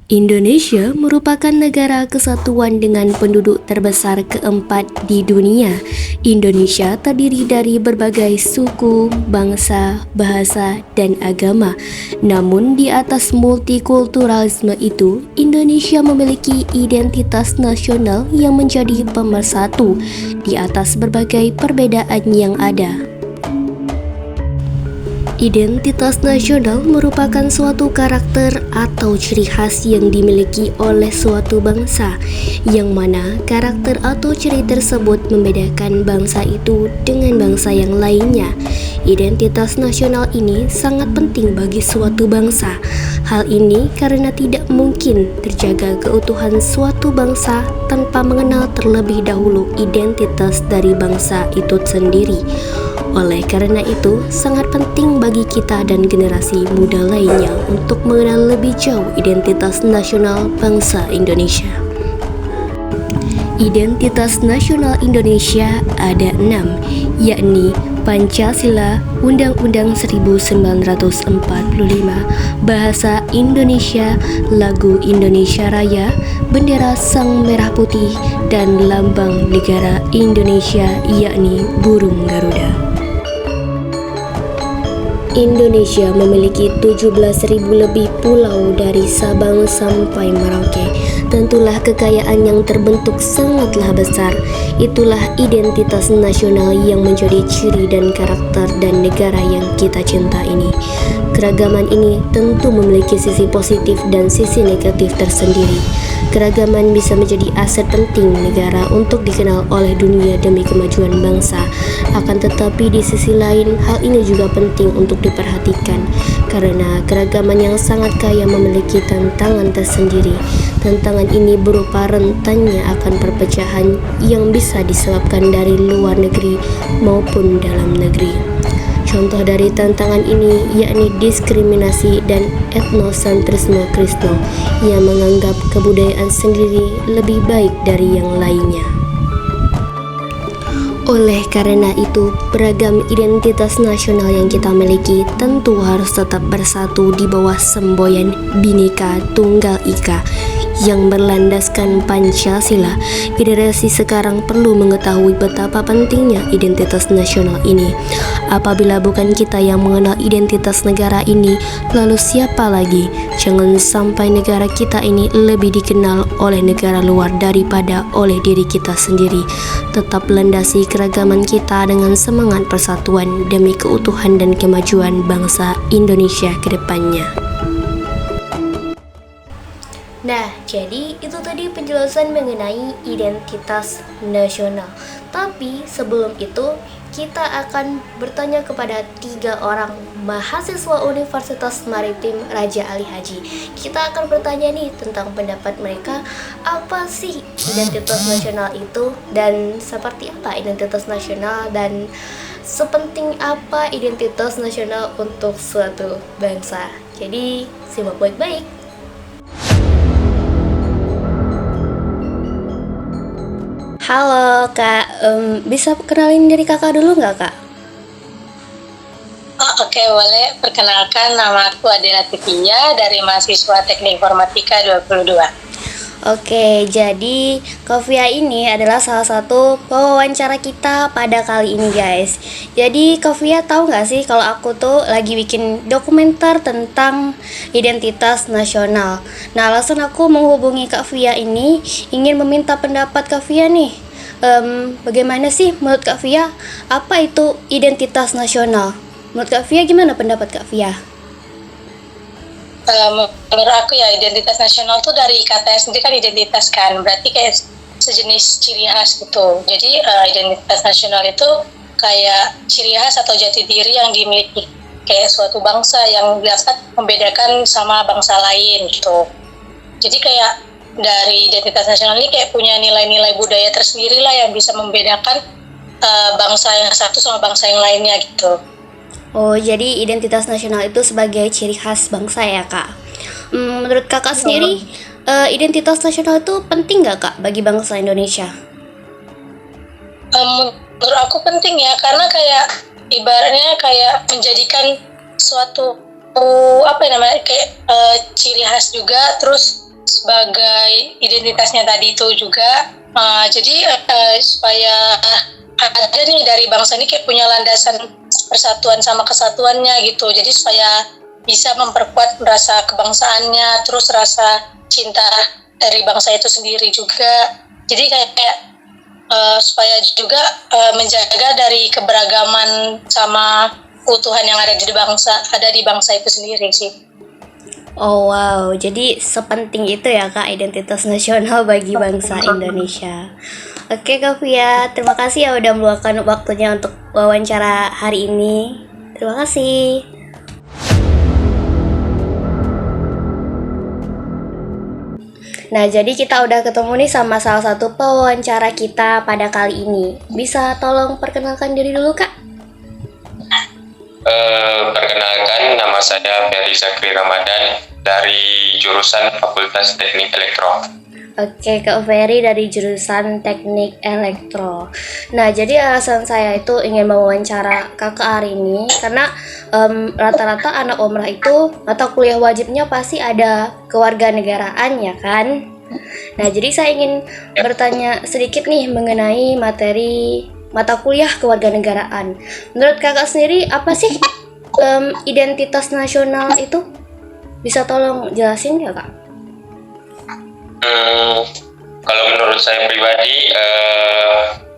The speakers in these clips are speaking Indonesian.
Indonesia merupakan negara kesatuan dengan penduduk terbesar keempat di dunia. Indonesia terdiri dari berbagai suku, bangsa, bahasa, dan agama. Namun di atas multikulturalisme itu, Indonesia memiliki identitas nasional yang menjadi pemersatu di atas berbagai perbedaan yang ada. Identitas nasional merupakan suatu karakter atau ciri khas yang dimiliki oleh suatu bangsa, yang mana karakter atau ciri tersebut membedakan bangsa itu dengan bangsa yang lainnya. Identitas nasional ini sangat penting bagi suatu bangsa. Hal ini karena tidak mungkin terjaga keutuhan suatu bangsa tanpa mengenal terlebih dahulu identitas dari bangsa itu sendiri. Oleh karena itu, sangat penting bagi kita dan generasi muda lainnya untuk mengenal lebih jauh identitas nasional bangsa Indonesia. Identitas nasional Indonesia ada 6, yakni Pancasila, Undang-Undang 1945, Bahasa Indonesia, Lagu Indonesia Raya, Bendera Sang Merah Putih, dan Lambang Negara Indonesia yakni Burung Garuda. Indonesia memiliki 17.000 lebih pulau dari Sabang sampai Merauke. Tentulah kekayaan yang terbentuk sangatlah besar. Itulah identitas nasional yang menjadi ciri dan karakter dan negara yang kita cinta ini. Keragaman ini tentu memiliki sisi positif dan sisi negatif tersendiri. Keragaman bisa menjadi aset penting negara untuk dikenal oleh dunia demi kemajuan bangsa. Akan tetapi di sisi lain, hal ini juga penting untuk diperhatikan karena keragaman yang sangat kaya memiliki tantangan tersendiri. Tantangan ini berupa rentannya akan perpecahan yang bisa disebabkan dari luar negeri maupun dalam negeri. Contoh dari tantangan ini yakni diskriminasi dan etnosentrisme Kristen yang menganggap kebudayaan sendiri lebih baik dari yang lainnya. Oleh karena itu, beragam identitas nasional yang kita miliki tentu harus tetap bersatu di bawah semboyan Bhinneka Tunggal Ika yang berlandaskan Pancasila. Generasi sekarang perlu mengetahui betapa pentingnya identitas nasional ini. Apabila bukan kita yang mengenal identitas negara ini, lalu siapa lagi? Jangan sampai negara kita ini lebih dikenal oleh negara luar daripada oleh diri kita sendiri. Tetap landasi keragaman kita dengan semangat persatuan demi keutuhan dan kemajuan bangsa Indonesia ke depannya. Nah, jadi itu tadi penjelasan mengenai identitas nasional. Tapi sebelum itu, kita akan bertanya kepada 3 orang mahasiswa Universitas Maritim Raja Ali Haji. Kita akan bertanya nih tentang pendapat mereka, apa sih identitas nasional itu, dan seperti apa identitas nasional, dan sepenting apa identitas nasional untuk suatu bangsa. Jadi, simak baik-baik. Halo Kak, bisa kenalin diri kakak dulu nggak Kak? Oke, boleh. Perkenalkan, nama aku Adela Tipinya dari mahasiswa Teknik Informatika 22. Oke, jadi Kofia ini adalah salah satu pewawancara kita pada kali ini guys. Jadi Kofia tahu nggak sih kalau aku tuh lagi bikin dokumenter tentang identitas nasional. Nah, alasan aku menghubungi Kak Fia ini ingin meminta pendapat Kak Fia nih. Bagaimana sih menurut Kak Fia apa itu identitas nasional? Menurut Kak Fia gimana pendapat Kak Fia? Menurut aku ya, identitas nasional tuh dari katanya sendiri kan identitas kan, berarti kayak sejenis ciri khas gitu. Jadi identitas nasional itu kayak ciri khas atau jati diri yang dimiliki kayak suatu bangsa yang dapat membedakan sama bangsa lain gitu. Jadi kayak dari identitas nasional ini kayak punya nilai-nilai budaya tersendiri lah yang bisa membedakan bangsa yang satu sama bangsa yang lainnya gitu. Oh, jadi identitas nasional itu sebagai ciri khas bangsa ya Kak? Menurut kakak sendiri, identitas nasional itu penting nggak Kak bagi bangsa Indonesia? Menurut aku penting ya, karena kayak ibaratnya kayak menjadikan suatu apa namanya kayak ciri khas juga, terus sebagai identitasnya tadi itu juga. Jadi supaya ada nih dari bangsa ini kayak punya landasan persatuan sama kesatuannya gitu. Jadi supaya bisa memperkuat rasa kebangsaannya, terus rasa cinta dari bangsa itu sendiri juga. Jadi kayak supaya juga menjaga dari keberagaman sama keutuhan yang ada di bangsa itu sendiri sih. Oh wow, jadi sepenting itu ya Kak identitas nasional bagi bangsa Indonesia. Oke Kak Via, terima kasih ya udah meluangkan waktunya untuk wawancara hari ini. Terima kasih. Nah, jadi kita udah ketemu nih sama salah satu pewawancara kita pada kali ini. Bisa tolong perkenalkan diri dulu Kak? Perkenalkan, nama saya Ferry Zakri Ramadan dari jurusan Fakultas Teknik Elektro. Oke, Kak Ferry dari jurusan Teknik Elektro. Nah, jadi alasan saya itu ingin mewawancara Kakak hari ini karena rata-rata anak umrah itu mata kuliah wajibnya pasti ada kewarganegaraan ya kan? Nah, jadi saya ingin bertanya sedikit nih mengenai materi mata kuliah kewarganegaraan. Menurut Kakak sendiri apa sih identitas nasional itu? Bisa tolong jelasin ya Kak? Kalau menurut saya pribadi,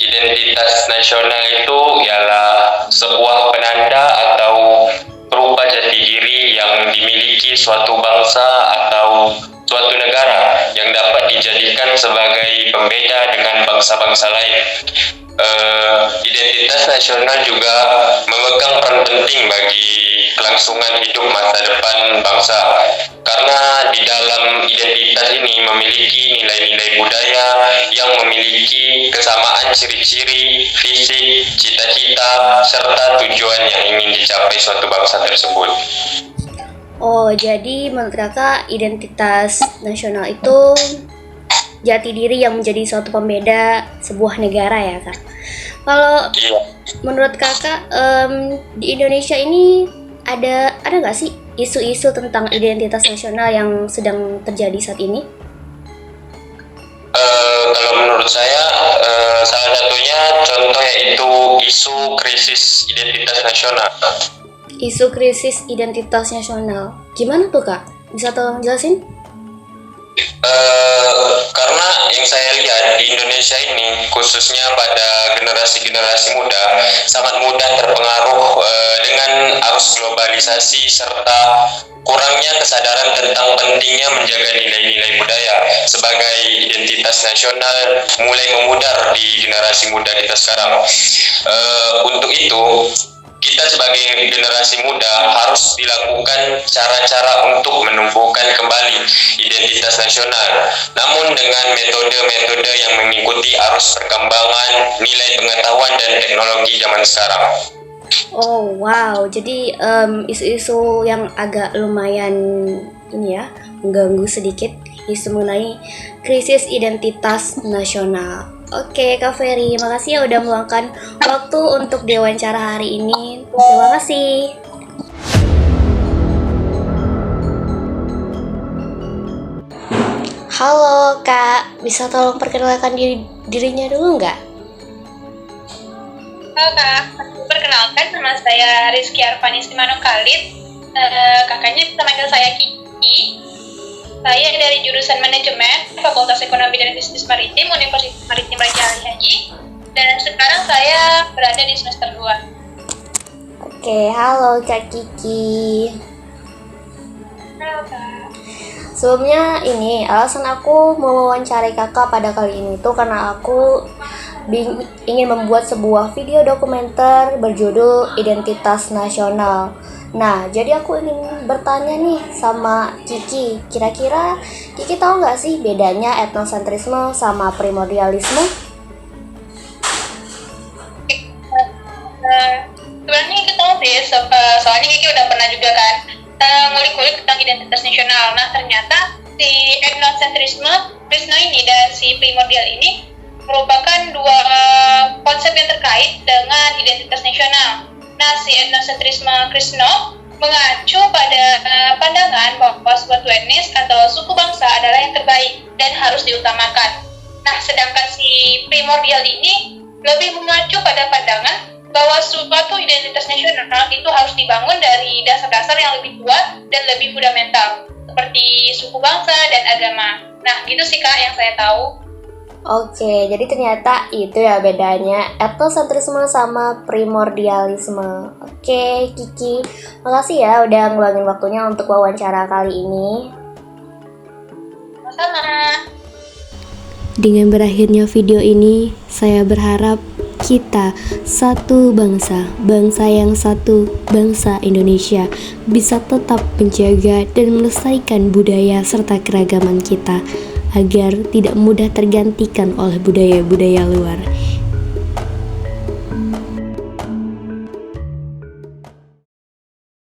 identitas nasional itu ialah sebuah penanda atau berupa jati diri yang dimiliki suatu bangsa atau suatu negara yang dapat dijadikan sebagai pembeda dengan bangsa-bangsa lain. Identitas nasional juga memegang peran penting bagi kelangsungan hidup masa depan bangsa, karena di dalam identitas ini memiliki nilai-nilai budaya yang memiliki kesamaan ciri-ciri, visi, cita-cita, serta tujuan yang ingin dicapai suatu bangsa tersebut. Oh, jadi menurut Kakak identitas nasional itu jati diri yang menjadi suatu pembeda sebuah negara ya Kak? Kalau menurut Kakak di Indonesia ini ada nggak sih isu-isu tentang identitas nasional yang sedang terjadi saat ini? Kalau menurut saya salah satunya contoh yaitu isu krisis identitas nasional. Isu krisis identitas nasional, gimana tuh Kak? Bisa tolong jelasin? Karena yang saya lihat di Indonesia ini, khususnya pada generasi-generasi muda, sangat mudah terpengaruh dengan arus globalisasi serta kurangnya kesadaran tentang pentingnya menjaga nilai-nilai budaya sebagai identitas nasional mulai memudar di generasi muda kita sekarang. Untuk itu, kita sebagai generasi muda harus dilakukan cara-cara untuk menumbuhkan kembali identitas nasional, namun dengan metode-metode yang mengikuti arus perkembangan nilai pengetahuan dan teknologi zaman sekarang. Oh wow, jadi isu-isu yang agak lumayan ini ya, mengganggu sedikit, isu mengenai krisis identitas nasional. Oke Kak Ferry, makasih ya udah meluangkan waktu untuk diwawancara hari ini. Terima kasih. Halo Kak, bisa tolong perkenalkan dirinya dulu nggak? Halo Kak, perkenalkan nama saya Rizky Arfani Simano Khalid. Kakaknya bisa manggil saya Kiki. Saya dari jurusan Manajemen, Fakultas Ekonomi dan Bisnis Maritim, Universitas Maritim Raja Ali Haji. Dan sekarang saya berada di semester 2. Oke, halo Kak Kiki. Halo Kak. Sebelumnya ini, alasan aku mau wawancarai kakak pada kali ini tuh karena aku ingin membuat sebuah video dokumenter berjudul Identitas Nasional. Nah, jadi aku ingin bertanya nih sama Kiki, kira-kira Kiki tahu nggak sih bedanya etnosentrisme sama primordialisme? Sebenarnya Kiki tahu sih, soalnya Kiki udah pernah juga kan ngulik-ngulik tentang identitas nasional. Nah, ternyata si etnosentrisme, Krishna ini dan si primordial ini merupakan dua konsep yang terkait dengan identitas nasional. Nah, si etnosentrisme Krishna mengacu pada pandangan bahwa suatu etnis atau suku bangsa adalah yang terbaik dan harus diutamakan. Nah, sedangkan si primordial ini lebih mengacu pada pandangan bahwa suatu identitas nasional itu harus dibangun dari dasar-dasar yang lebih kuat dan lebih fundamental, seperti suku bangsa dan agama. Nah, gitu sih Kak yang saya tahu. Oke, jadi ternyata itu ya bedanya etnosentrisme sama primordialisme. Oke, Kiki, makasih ya udah ngeluangin waktunya untuk wawancara kali ini. Sama-sama. Dengan berakhirnya video ini, saya berharap kita satu bangsa, bangsa yang satu, bangsa Indonesia, bisa tetap menjaga dan melestarikan budaya serta keragaman kita, agar tidak mudah tergantikan oleh budaya-budaya luar.